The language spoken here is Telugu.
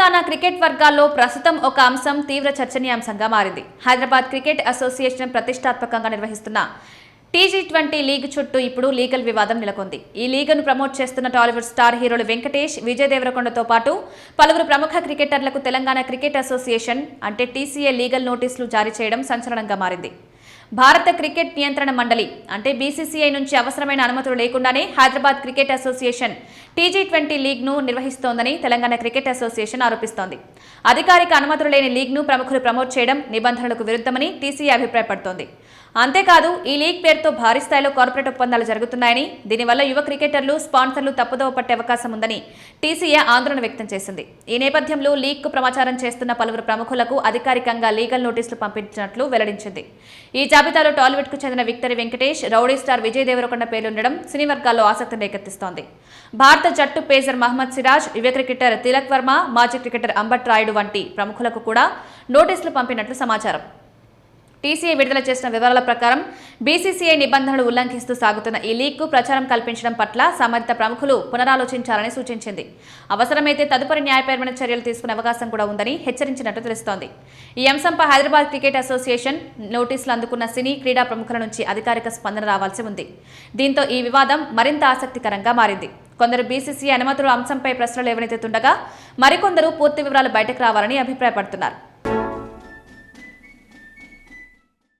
తెలంగాణ క్రికెట్ వర్గాల్లో ప్రస్తుతం ఒక అంశం తీవ్ర చర్చనీయాంశంగా మారింది. హైదరాబాద్ క్రికెట్ అసోసియేషన్ ప్రతిష్టాత్మకంగా నిర్వహిస్తున్న టీ20 లీగ్ చుట్టూ ఇప్పుడు లీగల్ వివాదం నెలకొంది. ఈ లీగ్ను ప్రమోట్ చేస్తున్న టాలీవుడ్ స్టార్ హీరోలు వెంకటేష్, విజయ్ దేవరకొండతో పాటు పలువురు ప్రముఖ క్రికెటర్లకు తెలంగాణ క్రికెట్ అసోసియేషన్ అంటే టీసీఏ లీగల్ నోటీసులు జారీ చేయడం సంచలనంగా మారింది. భారత క్రికెట్ నియంత్రణ మండలి అంటే బీసీసీఐ నుంచి అవసరమైన అనుమతులు లేకుండానే హైదరాబాద్ క్రికెట్ అసోసియేషన్ టీ20 లీగ్ను నిర్వహిస్తోందని తెలంగాణ క్రికెట్ అసోసియేషన్ ఆరోపిస్తోంది. అధికారిక అనుమతులు లేని లీగ్ను ప్రముఖులు ప్రమోట్ చేయడం నిబంధనలకు విరుద్ధమని టీసీఏ అభిప్రాయపడుతోంది. అంతేకాదు ఈ లీగ్ పేరుతో భారీ స్థాయిలో కార్పొరేట్ ఒప్పందాలు జరుగుతున్నాయని, దీనివల్ల యువ క్రికెటర్లు, స్పాన్సర్లు తప్పుదోవ పట్టే అవకాశం ఉందని టీసీఏ ఆందోళన వ్యక్తం చేసింది. ఈ నేపథ్యంలో లీగ్కు ప్రచారం చేస్తున్న పలువురు ప్రముఖులకు అధికారికంగా లీగల్ నోటీసులు పంపించినట్లు వెల్లడించింది. ఈ జాబితాలో టాలీవుడ్కు చెందిన victory Venkatesh, rowdy star Vijay Devarakonda పేర్లుండడం సినీ వర్గాల్లో ఆసక్తిని రేకెత్తిస్తోంది. భారత జట్టు పేసర్ మహమ్మద్ సిరాజ్, యువ క్రికెటర్ తిలక్ వర్మ, మాజీ క్రికెటర్ అంబట్ రాయుడు వంటి ప్రముఖులకు కూడా నోటీసులు పంపినట్లు సమాచారం. టీసీఏ విడుదల చేసిన వివరాల ప్రకారం బీసీసీఐ నిబంధనలు ఉల్లంఘిస్తూ సాగుతున్న ఈ లీగ్కు ప్రచారం కల్పించడం పట్ల సంబంధిత ప్రముఖులు పునరాలోచించాలని సూచించింది. అవసరమైతే తదుపరి న్యాయపరమైన చర్యలు తీసుకునే అవకాశం కూడా ఉందని హెచ్చరించినట్టు తెలుస్తోంది. ఈ అంశంపై హైదరాబాద్ క్రికెట్ అసోసియేషన్ నోటీసులు అందుకున్న సినీ, క్రీడా ప్రముఖుల నుంచి అధికారిక స్పందన రావాల్సి ఉంది. దీంతో ఈ వివాదం మరింత ఆసక్తికరంగా మారింది. కొందరు బీసీసీఐ అనుమతుల అంశంపై ప్రశ్నలు లేవనెత్తుతుండగా మరికొందరు పూర్తి వివరాలు బయటకు రావాలని అభిప్రాయపడుతున్నారు.